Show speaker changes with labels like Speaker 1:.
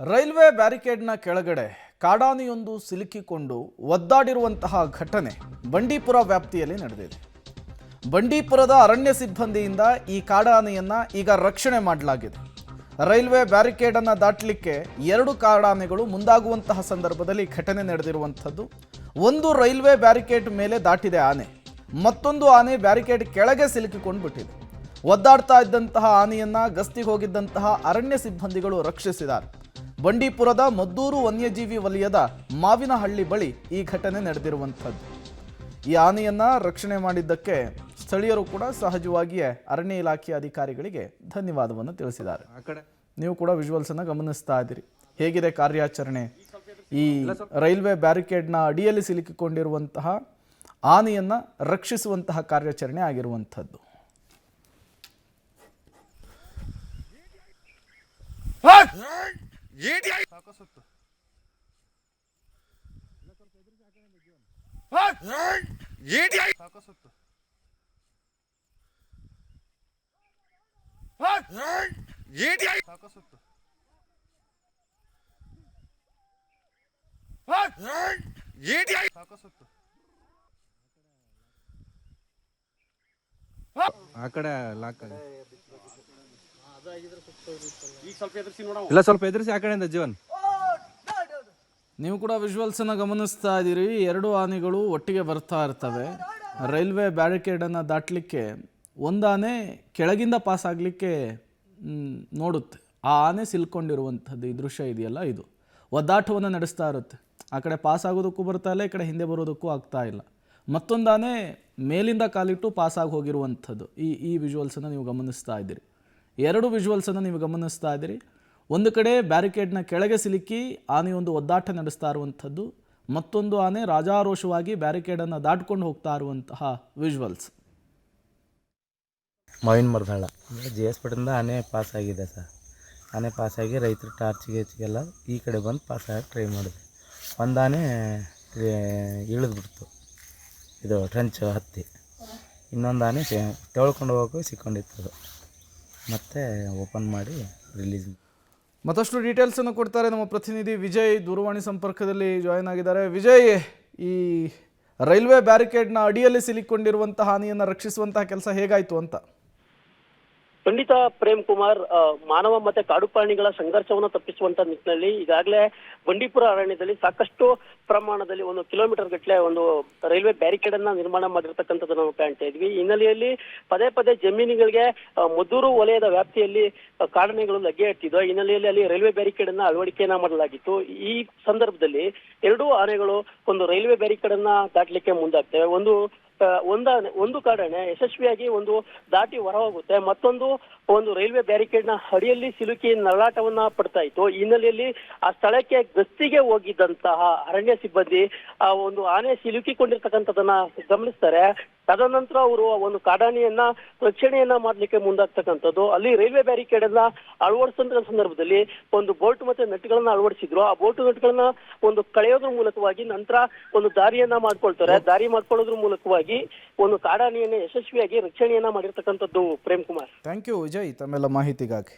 Speaker 1: Railway ಬ್ಯಾರಿಕೇಡ್ನ ಕೆಳಗಡೆ ಕಾಡಾನೆಯೊಂದು ಸಿಲುಕಿಕೊಂಡು ಒದ್ದಾಡಿರುವಂತಹ ಘಟನೆ ಬಂಡೀಪುರ ವ್ಯಾಪ್ತಿಯಲ್ಲಿ ನಡೆದಿದೆ. ಬಂಡೀಪುರದ ಅರಣ್ಯ ಸಿಬ್ಬಂದಿಯಿಂದ ಈ ಕಾಡಾನೆಯನ್ನ ಈಗ ರಕ್ಷಣೆ ಮಾಡಲಾಗಿದೆ. ರೈಲ್ವೆ ಬ್ಯಾರಿಕೇಡ್ ಅನ್ನು ದಾಟಲಿಕ್ಕೆ ಎರಡು ಕಾಡಾನೆಗಳು ಮುಂದಾಗುವಂತಹ ಸಂದರ್ಭದಲ್ಲಿ ಘಟನೆ ನಡೆದಿರುವಂಥದ್ದು. ಒಂದು ರೈಲ್ವೆ ಬ್ಯಾರಿಕೇಡ್ ಮೇಲೆ ದಾಟಿದೆ ಆನೆ, ಮತ್ತೊಂದು ಆನೆ ಬ್ಯಾರಿಕೇಡ್ ಕೆಳಗೆ ಸಿಲುಕಿಕೊಂಡು ಬಿಟ್ಟಿದೆ. ಒದ್ದಾಡ್ತಾ ಇದ್ದಂತಹ ಆನೆಯನ್ನ ಗಸ್ತಿಗೆ ಹೋಗಿದ್ದಂತಹ ಅರಣ್ಯ ಸಿಬ್ಬಂದಿಗಳು ರಕ್ಷಿಸಿದ್ದಾರೆ. ಬಂಡೀಪುರದ ಮದ್ದೂರು ವನ್ಯಜೀವಿ ವಲಯದ ಮಾವಿನಹಳ್ಳಿ ಬಳಿ ಈ ಘಟನೆ ನಡೆದಿರುವಂಥದ್ದು. ಈ ಆನೆಯನ್ನ ರಕ್ಷಣೆ ಮಾಡಿದ್ದಕ್ಕೆ ಸ್ಥಳೀಯರು ಕೂಡ ಸಹಜವಾಗಿಯೇ ಅರಣ್ಯ ಇಲಾಖೆಯ ಅಧಿಕಾರಿಗಳಿಗೆ ಧನ್ಯವಾದವನ್ನು ತಿಳಿಸಿದ್ದಾರೆ. ನೀವು ಕೂಡ ವಿಜುವಲ್ಸ್ ಅನ್ನು ಗಮನಿಸ್ತಾ ಇದ್ದೀರಿ. ಹೇಗಿದೆ ಕಾರ್ಯಾಚರಣೆ? ಈ ರೈಲ್ವೆ ಬ್ಯಾರಿಕೇಡ್ನ ಅಡಿಯಲ್ಲಿ ಸಿಲುಕಿಕೊಂಡಿರುವಂತಹ ಆನೆಯನ್ನ ರಕ್ಷಿಸುವಂತಹ ಕಾರ್ಯಾಚರಣೆ ಆಗಿರುವಂಥದ್ದು.
Speaker 2: ಆ ಕಡೆ ಲಾಕ್ ಇಲ್ಲ, ಸ್ವಲ್ಪ ಎದುರಿಸಿ ಆ ಕಡೆಯಿಂದ ಜೀವನ್.
Speaker 1: ನೀವು ಕೂಡ ವಿಜುವಲ್ಸ್ ಅನ್ನು ಗಮನಿಸ್ತಾ ಇದ್ದೀರಿ. ಎರಡು ಆನೆಗಳು ಒಟ್ಟಿಗೆ ಬರ್ತಾ ಇರ್ತವೆ. ರೈಲ್ವೆ ಬ್ಯಾರಿಕೇಡನ್ನು ದಾಟಲಿಕ್ಕೆ ಒಂದು ಆನೆ ಕೆಳಗಿಂದ ಪಾಸ್ ಆಗಲಿಕ್ಕೆ ನೋಡುತ್ತೆ. ಆ ಆನೆ ಸಿಲ್ಕೊಂಡಿರುವಂಥದ್ದು ಈ ದೃಶ್ಯ ಇದೆಯಲ್ಲ, ಇದು ಒದ್ದಾಟವನ್ನು ನಡೆಸ್ತಾ ಇರುತ್ತೆ. ಆ ಕಡೆ ಪಾಸ್ ಆಗೋದಕ್ಕೂ ಬರ್ತಾ ಇಲ್ಲ, ಈ ಕಡೆ ಹಿಂದೆ ಬರೋದಕ್ಕೂ ಆಗ್ತಾ ಇಲ್ಲ. ಮತ್ತೊಂದು ಆನೆ ಮೇಲಿಂದ ಕಾಲಿಟ್ಟು ಪಾಸ್ ಆಗಿ ಹೋಗಿರುವಂಥದ್ದು ಈ ವಿಜುವಲ್ಸನ್ನು ನೀವು ಗಮನಿಸ್ತಾ ಇದ್ದೀರಿ. ಎರಡು ವಿಜುವಲ್ಸನ್ನು ನೀವು ಗಮನಿಸ್ತಾ ಇದ್ದೀರಿ. ಒಂದು ಕಡೆ ಬ್ಯಾರಿಕೇಡ್ನ ಕೆಳಗೆ ಸಿಲುಕಿ ಆನೆಯೊಂದು ಒದ್ದಾಟ ನಡೆಸ್ತಾ ಇರುವಂಥದ್ದು, ಮತ್ತೊಂದು ಆನೆ ರಾಜಾರೋಷವಾಗಿ ಬ್ಯಾರಿಕೇಡನ್ನು ದಾಟ್ಕೊಂಡು ಹೋಗ್ತಾ ಇರುವಂತಹ ವಿಜುವಲ್ಸ್.
Speaker 3: ಮಾವಿನ ಮರದಳ್ಳ GS ಪೇಟೆಯಿಂದ ಆನೆ ಪಾಸ್ ಆಗಿದೆ ಸರ್. ಆನೆ ಪಾಸಾಗಿ ರೈತರು ಟಾರ್ಚಿಗೆಲ್ಲ ಈ ಕಡೆ ಬಂದು ಪಾಸ್ ಆಗಿ ಟ್ರೈ ಮಾಡಿದೆ. ಒಂದು ಆನೆ ಇಳಿದ್ಬಿಡ್ತು, ಇದು ಟ್ರಂಚ್ ಹತ್ತಿ. ಇನ್ನೊಂದು ಆನೆ ತೆಳ್ಕೊಂಡು ಹೋಗೋಕೆ ಸಿಕ್ಕೊಂಡಿತ್ತು. ಮತ್ತೆ ಓಪನ್ ಮಾಡಿ ರಿಲೀಸ್.
Speaker 1: ಮತ್ತಷ್ಟು ಡೀಟೇಲ್ಸನ್ನು ಕೊಡ್ತಾರೆ ನಮ್ಮ ಪ್ರತಿನಿಧಿ ವಿಜಯ್. ದೂರವಾಣಿ ಸಂಪರ್ಕದಲ್ಲಿ ಜಾಯಿನ್ ಆಗಿದ್ದಾರೆ. ವಿಜಯ್, ಈ ರೈಲ್ವೆ ಬ್ಯಾರಿಕೇಡ್ನ ಅಡಿಯಲ್ಲಿ ಸಿಲುಕೊಂಡಿರುವಂತಹ ಆನೆಯನ್ನು ರಕ್ಷಿಸುವಂತಹ ಕೆಲಸ ಹೇಗಾಯಿತು ಅಂತ?
Speaker 4: ಖಂಡಿತ ಪ್ರೇಮ್ ಕುಮಾರ್, ಮಾನವ ಮತ್ತೆ ಕಾಡು ಪ್ರಾಣಿಗಳ ಸಂಘರ್ಷವನ್ನು ತಪ್ಪಿಸುವಂತ ನಿಟ್ಟಿನಲ್ಲಿ ಈಗಾಗಲೇ ಬಂಡೀಪುರ ಅರಣ್ಯದಲ್ಲಿ ಸಾಕಷ್ಟು ಪ್ರಮಾಣದಲ್ಲಿ 1 ಕಿಲೋಮೀಟರ್ ಗಟ್ಟಲೆ ಒಂದು ರೈಲ್ವೆ ಬ್ಯಾರಿಕೇಡ್ ಅನ್ನ ನಿರ್ಮಾಣ ಮಾಡಿರ್ತಕ್ಕಂಥದ್ದು ನಾವು ಕಾಣ್ತಾ ಇದ್ವಿ. ಹಿನ್ನೆಲೆಯಲ್ಲಿ ಪದೇ ಪದೇ ಜಮೀನುಗಳಿಗೆ ಮದ್ದೂರು ವಲಯದ ವ್ಯಾಪ್ತಿಯಲ್ಲಿ ಕಾಡಾನೆಗಳು ಲಗ್ಗೆ ಇಟ್ಟಿದ್ದು. ಹಿನ್ನೆಲೆಯಲ್ಲಿ ಅಲ್ಲಿ ರೈಲ್ವೆ ಬ್ಯಾರಿಕೇಡ್ ಅನ್ನ ಅಳವಡಿಕೆಯನ್ನ ಮಾಡಲಾಗಿತ್ತು. ಈ ಸಂದರ್ಭದಲ್ಲಿ ಎರಡೂ ಆನೆಗಳು ಒಂದು ರೈಲ್ವೆ ಬ್ಯಾರಿಕೇಡ್ ಅನ್ನ ದಾಟಲಿಕ್ಕೆ ಮುಂದಾಗ್ತವೆ. ಒಂದು ಕಾಡಾನೆ ಯಶಸ್ವಿಯಾಗಿ ಒಂದು ದಾಟಿ ಹೊರ ಹೋಗುತ್ತೆ, ಮತ್ತೊಂದು ಒಂದು ರೈಲ್ವೆ ಬ್ಯಾರಿಕೇಡ್ ನ ಅಡಿಯಲ್ಲಿ ಸಿಲುಕಿ ನರಳಾಟವನ್ನ ಪಡ್ತಾ ಇತ್ತು. ಹಿನ್ನೆಲೆಯಲ್ಲಿ ಆ ಸ್ಥಳಕ್ಕೆ ಗಸ್ತಿಗೆ ಹೋಗಿದ್ದಂತಹ ಅರಣ್ಯ ಸಿಬ್ಬಂದಿ ಆ ಒಂದು ಆನೆ ಸಿಲುಕಿಕೊಂಡಿರ್ತಕ್ಕಂಥದನ್ನ ಗಮನಿಸ್ತಾರೆ. ತದನಂತರ ಅವರು ಒಂದು ಕಾಡಾನೆಯನ್ನ ರಕ್ಷಣೆಯನ್ನ ಮಾಡ್ಲಿಕ್ಕೆ ಮುಂದಾಗ್ತಕ್ಕಂಥದ್ದು. ಅಲ್ಲಿ ರೈಲ್ವೆ ಬ್ಯಾರಿಕೇಡ್ ಅನ್ನ ಅಳವಡಿಸಿದ ಸಂದರ್ಭದಲ್ಲಿ ಒಂದು ಬೋಲ್ಟ್ ಮತ್ತೆ ನಟ್ಗಳನ್ನ ಅಳವಡಿಸಿದ್ರು. ಆ ಬೋಲ್ಟ್ ನಟ್ಗಳನ್ನ ಒಂದು ಕಳೆಯೋದ್ರ ಮೂಲಕವಾಗಿ ನಂತರ ಒಂದು ದಾರಿಯನ್ನ ಮಾಡ್ಕೊಳ್ತಾರೆ. ದಾರಿ ಮಾಡ್ಕೊಳ್ಳೋದ್ರ ಮೂಲಕವಾಗಿ ಒಂದು ಕಾಡಾನೆಯನ್ನ ಯಶಸ್ವಿಯಾಗಿ ರಕ್ಷಣೆಯನ್ನ ಮಾಡಿರ್ತಕ್ಕಂಥದ್ದು. ಪ್ರೇಮ್ ಕುಮಾರ್,
Speaker 1: ಥ್ಯಾಂಕ್ ಯು ವಿಜಯ್ ತಮ್ಮೆಲ್ಲ ಮಾಹಿತಿಗಾಗಿ.